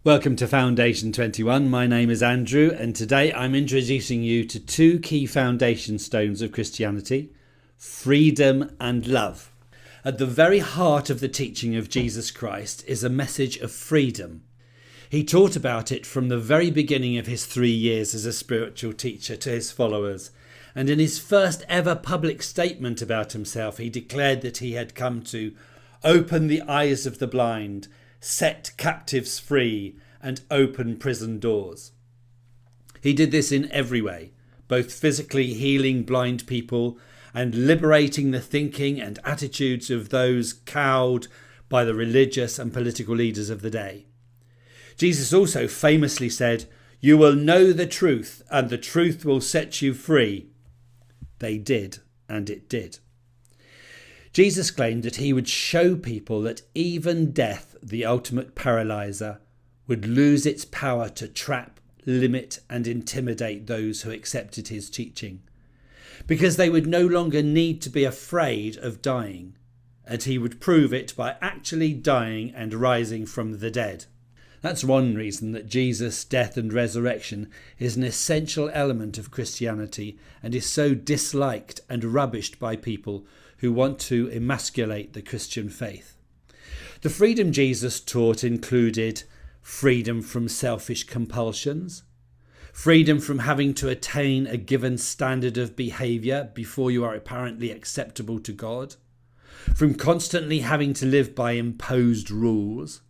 Welcome to Foundation 21. My name is Andrew, and today I'm introducing you to two key foundation stones of Christianity: freedom and love. At the very heart of the teaching of Jesus Christ is a message of freedom. He taught about it from the very beginning of his 3 years as a spiritual teacher to his followers. And in his first ever public statement about himself, he declared that he had come to open the eyes of the blind, set captives free, and open prison doors. He did this in every way, both physically healing blind people and liberating the thinking and attitudes of those cowed by the religious and political leaders of the day. Jesus also famously said, "You will know the truth, and the truth will set you free." They did, and it did. Jesus claimed that he would show people that even death, the ultimate paralyzer, would lose its power to trap, limit, and intimidate those who accepted his teaching, because they would no longer need to be afraid of dying, and he would prove it by actually dying and rising from the dead. That's one reason that Jesus' death and resurrection is an essential element of Christianity and is so disliked and rubbished by people who want to emasculate the Christian faith. The freedom Jesus taught included freedom from selfish compulsions, freedom from having to attain a given standard of behaviour before you are apparently acceptable to God, from constantly having to live by imposed rules,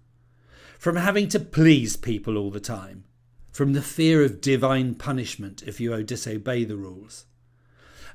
from having to please people all the time, from the fear of divine punishment if you disobey the rules,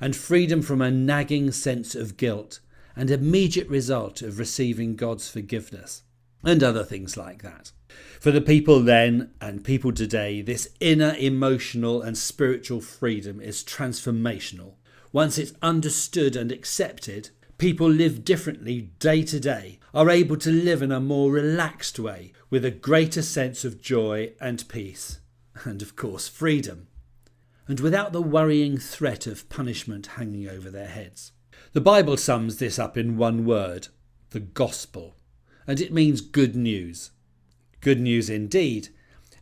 and freedom from a nagging sense of guilt and immediate result of receiving God's forgiveness, and other things like that. For the people then and people today, this inner emotional and spiritual freedom is transformational. Once it's understood and accepted, people live differently day to day, are able to live in a more relaxed way with a greater sense of joy and peace, and of course freedom, and without the worrying threat of punishment hanging over their heads. The Bible sums this up in one word: the gospel, and it means good news. Good news indeed,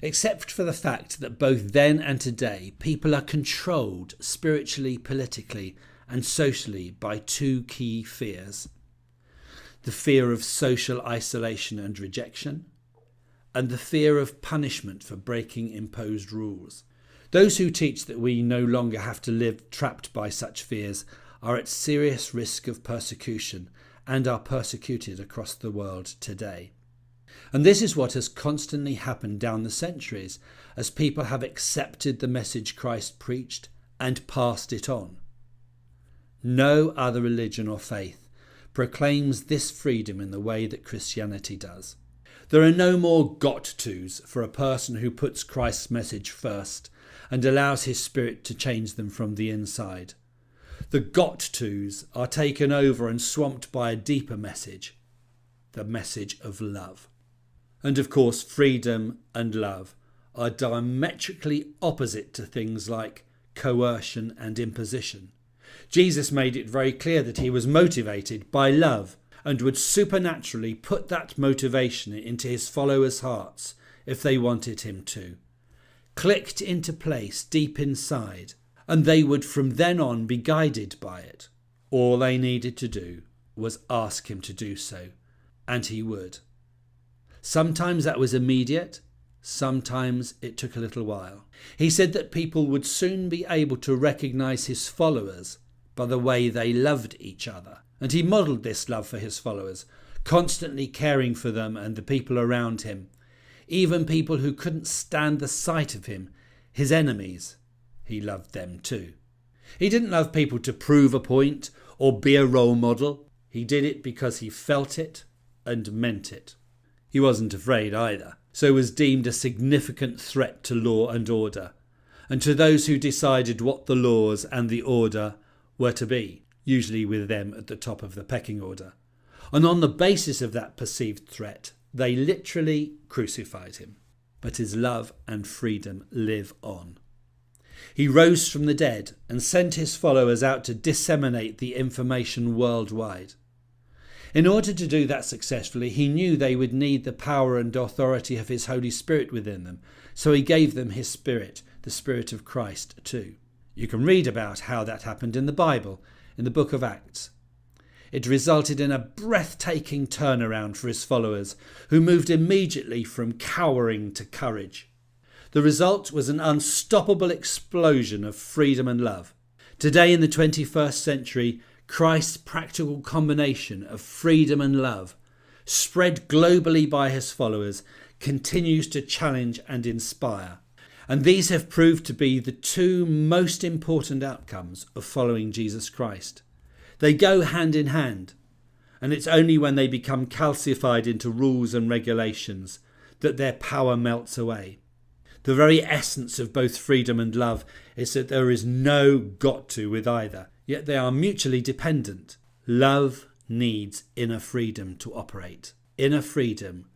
except for the fact that both then and today people are controlled spiritually, politically and socially by two key fears: the fear of social isolation and rejection, and the fear of punishment for breaking imposed rules. Those who teach that we no longer have to live trapped by such fears are at serious risk of persecution and are persecuted across the world today. And this is what has constantly happened down the centuries as people have accepted the message Christ preached and passed it on. No other religion or faith proclaims this freedom in the way that Christianity does. There are no more got-tos for a person who puts Christ's message first and allows his spirit to change them from the inside. The got-tos are taken over and swamped by a deeper message, the message of love. And of course, freedom and love are diametrically opposite to things like coercion and imposition. Jesus made it very clear that he was motivated by love and would supernaturally put that motivation into his followers' hearts if they wanted him to, clicked into place deep inside, and they would from then on be guided by it. All they needed to do was ask him to do so, and he would. Sometimes that was immediate, sometimes it took a little while. He said that people would soon be able to recognise his followers by the way they loved each other. And he modelled this love for his followers, constantly caring for them and the people around him, even people who couldn't stand the sight of him, his enemies. He loved them too. He didn't love people to prove a point or be a role model. He did it because he felt it and meant it. He wasn't afraid either, so was deemed a significant threat to law and order, and to those who decided what the laws and the order were to be, usually with them at the top of the pecking order. And on the basis of that perceived threat, they literally crucified him. But his love and freedom live on. He rose from the dead and sent his followers out to disseminate the information worldwide. In order to do that successfully, he knew they would need the power and authority of his Holy Spirit within them, so he gave them his Spirit, the Spirit of Christ too. You can read about how that happened in the Bible, in the book of Acts. It resulted in a breathtaking turnaround for his followers, who moved immediately from cowering to courage. The result was an unstoppable explosion of freedom and love. Today in the 21st century, Christ's practical combination of freedom and love, spread globally by his followers, continues to challenge and inspire. And these have proved to be the two most important outcomes of following Jesus Christ. They go hand in hand, and it's only when they become calcified into rules and regulations that their power melts away. The very essence of both freedom and love is that there is no got to with either, yet they are mutually dependent. Love needs inner freedom to operate. Inner freedom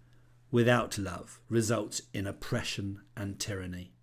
without love results in oppression and tyranny.